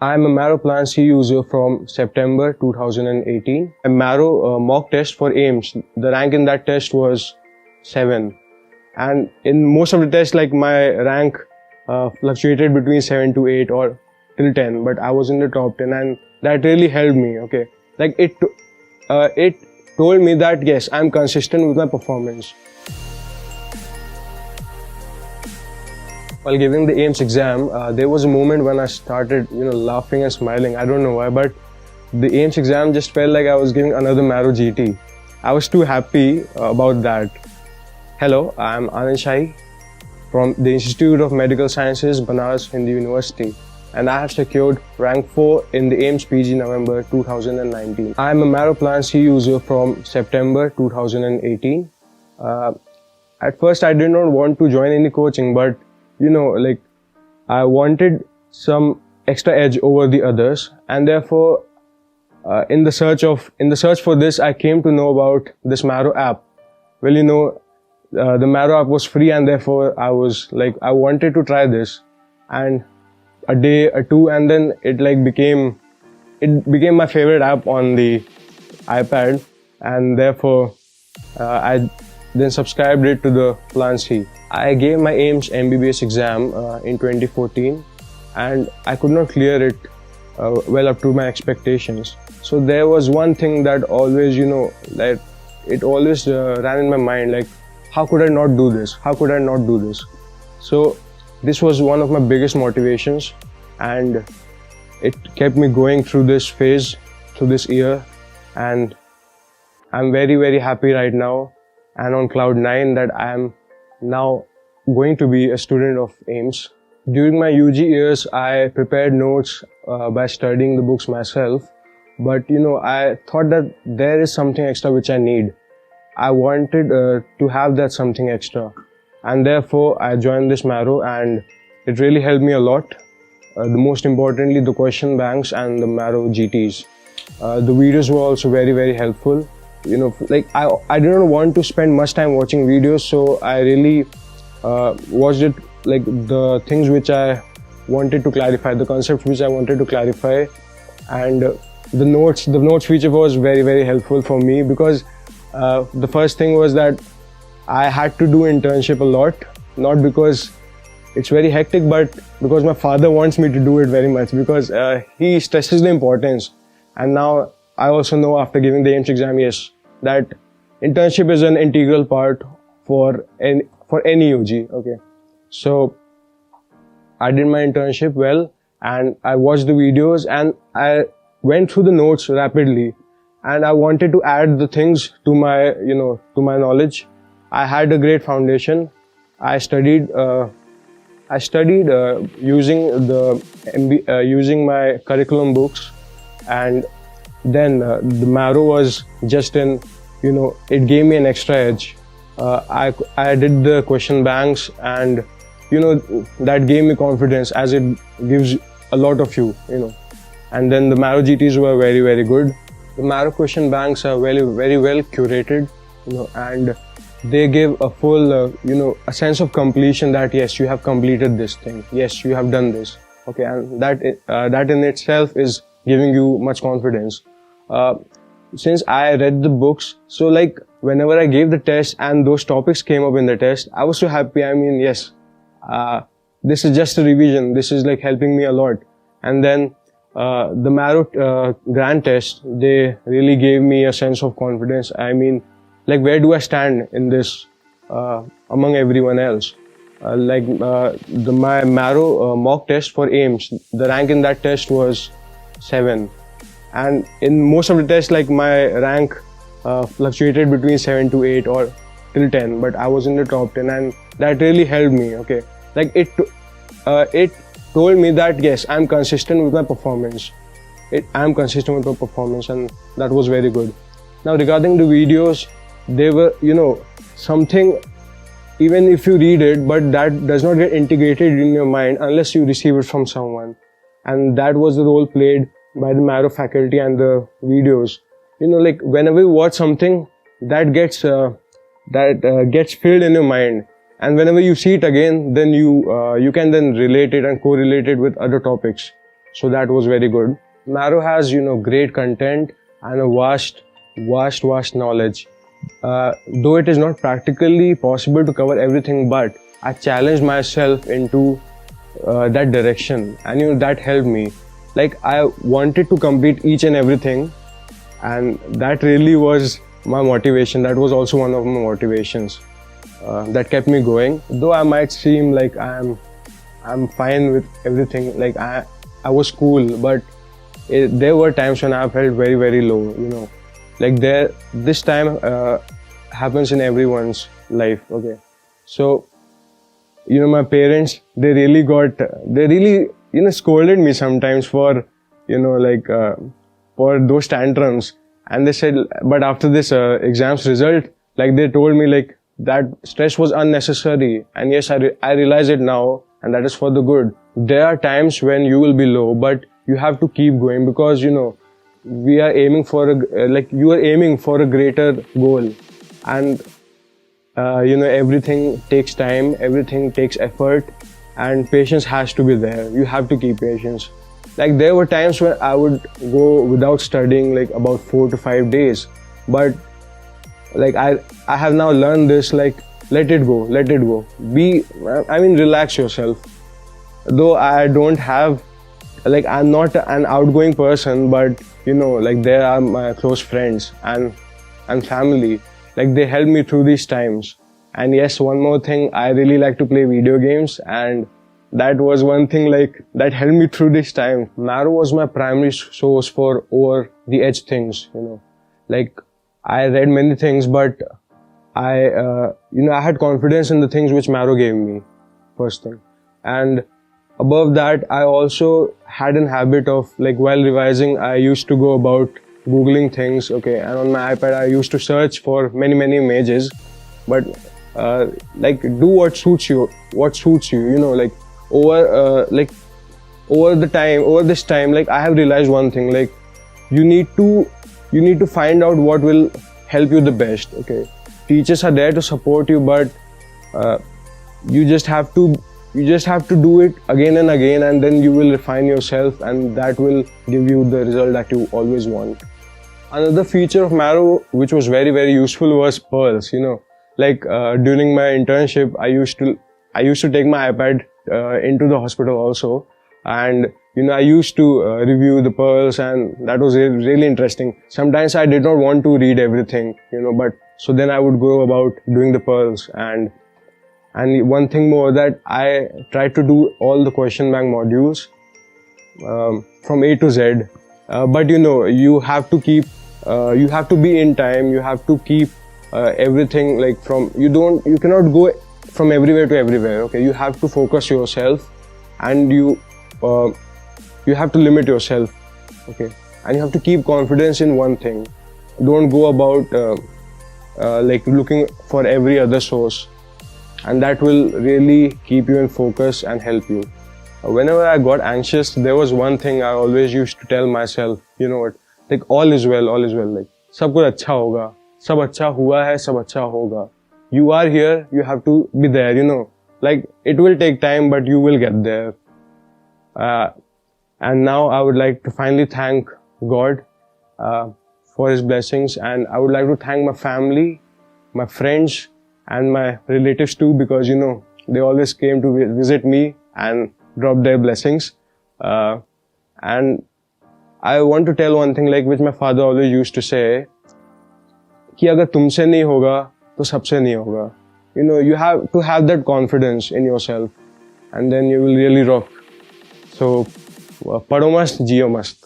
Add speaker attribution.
Speaker 1: I'm a Marrow Plan C user from September 2018. A Marrow mock test for AIIMS. The rank in that test was 7. And in most of the tests, like my rank fluctuated between 7 to 8 or till 10, but I was in the top 10 and that really helped me, okay. Like it told me that yes, I'm consistent with my performance. While giving the AIIMS exam, there was a moment when I started, laughing and smiling. I don't know why, but the AIIMS exam just felt like I was giving another Marrow GT. I was too happy about that. Hello, I'm Anand Shahi from the Institute of Medical Sciences, Banaras Hindu University, and I have secured rank 4 in the AIIMS PG November 2019. I'm a Marrow Plan C user from September 2018. At first, I did not want to join any coaching, but I wanted some extra edge over the others, and therefore, in the search for this, I came to know about this Marrow app. Well, the Marrow app was free, and therefore I was like, I wanted to try this. And a day or two, and then it became my favorite app on the iPad, and therefore I then subscribed it to the Plan C. I gave my AIIMS MBBS exam in 2014, and I could not clear it well up to my expectations. So there was one thing that always, that it always ran in my mind, like, how could I not do this? How could I not do this? So this was one of my biggest motivations, and it kept me going through this phase, through this year, and I'm very, very happy right now and on cloud 9 that I am now going to be a student of AIIMS. During my UG years, I prepared notes by studying the books myself, but I thought that there is something extra which I need. I wanted to have that something extra, and therefore I joined this Marrow, and it really helped me a lot. The most importantly, the question banks and the Marrow GTs. The videos were also very, very helpful. I didn't want to spend much time watching videos, so I really watched it, like the things which I wanted to clarify, the concepts which I wanted to clarify, and the notes feature was very, very helpful for me, because the first thing was that I had to do internship a lot, not because it's very hectic, but because my father wants me to do it very much, because he stresses the importance. And now I also know, after giving the AIIMS exam, yes, that internship is an integral part for any UG. Okay, so I did my internship well, and I watched the videos, and I went through the notes rapidly, and I wanted to add the things to my to my knowledge. I had a great foundation. I studied using my curriculum books, and then the Marrow was just it gave me an extra edge. I did the question banks, and that gave me confidence, as it gives a lot of you. And then the Marrow GTs were very, very good. The Marrow question banks are very, very well curated, and they give a full, a sense of completion, that yes, you have completed this thing. Yes, you have done this. Okay, and that in itself is giving you much confidence. Since I read the books, so whenever I gave the test and those topics came up in the test, I was so happy. I mean, yes, this is just a revision. This is helping me a lot. And then the Marrow grand test, they really gave me a sense of confidence. I mean, where do I stand in this among everyone else? My Marrow mock test for AIIMS, the rank in that test was 7. And in most of the tests, my rank fluctuated between 7 to 8 or till 10, but I was in the top 10, and that really helped me, okay. It told me that yes, I'm consistent with my performance. And that was very good. Now, regarding the videos, they were, something, even if you read it, but that does not get integrated in your mind unless you receive it from someone. And that was the role played by the Marrow faculty and the videos. Whenever you watch something, that gets filled in your mind, and whenever you see it again, then you can then relate it and correlate it with other topics. so that was very good. Marrow has, great content and a vast knowledge. Though it is not practically possible to cover everything, but I challenged myself into that direction, and that helped me. Like, I wanted to complete each and everything, and that really was my motivation. That was also one of my motivations that kept me going. Though I might seem like I'm fine with everything, like I was cool, but there were times when I felt very, very low. Like this time happens in everyone's life. Okay, so my parents, they really scolded me sometimes for for those tantrums, and they said, but after this exams result, like they told me like that stress was unnecessary, and yes, I realize it now, and that is for the good. There are times when you will be low, but you have to keep going, because we are aiming for you are aiming for a greater goal, and everything takes time, everything takes effort, and patience has to be there. You have to keep patience. Like, there were times when I would go without studying like about 4 to 5 days, but like I have now learned this, like, let it go. Relax yourself. Though I don't have, like, I'm not an outgoing person, but like, there are my close friends and family, like, they help me through these times. And yes, one more thing, I really like to play video games, and that was one thing like that helped me through this time. Marrow was my primary source for over the edge things. Like, I read many things, but I had confidence in the things which Marrow gave me, first thing. And above that, I also had an habit of, like, while revising, I used to go about Googling things, okay, and on my iPad, I used to search for many images, but like, do what suits you, like, over this time, like, I have realized one thing, like, you need to find out what will help you the best, okay. Teachers are there to support you, but you just have to do it again and again, and then you will refine yourself, and that will give you the result that you always want. Another feature of Marrow which was very, very useful was pearls. Like, during my internship, I used to take my iPad into the hospital also, and I used to review the pearls, and that was really interesting. Sometimes I did not want to read everything, but so then I would go about doing the pearls. And one thing more, that I tried to do all the question bank modules from A to Z. But you have to keep, you have to be in time. You have to keep everything, like, you cannot go from everywhere to everywhere. Okay, you have to focus yourself, and you have to limit yourself. Okay, and you have to keep confidence in one thing. Don't go about like looking for every other source, and that will really keep you in focus and help you. Whenever I got anxious, there was one thing I always used to tell myself, like, all is well, like, सब कुछ अच्छा होगा, सब अच्छा हुआ है, सब अच्छा होगा. You are here, you have to be there, like, it will take time, but you will get there. And now I would like to finally thank God for His blessings, and I would like to thank my family, my friends, and my relatives too, because they always came to visit me and drop their blessings. And I want to tell one thing, like, which my father always used to say, कि अगर तुमसे नहीं होगा तो सबसे नहीं होगा. You have to have that confidence in yourself, and then you will really rock. So पढ़ो मस्त, जियो मस्त.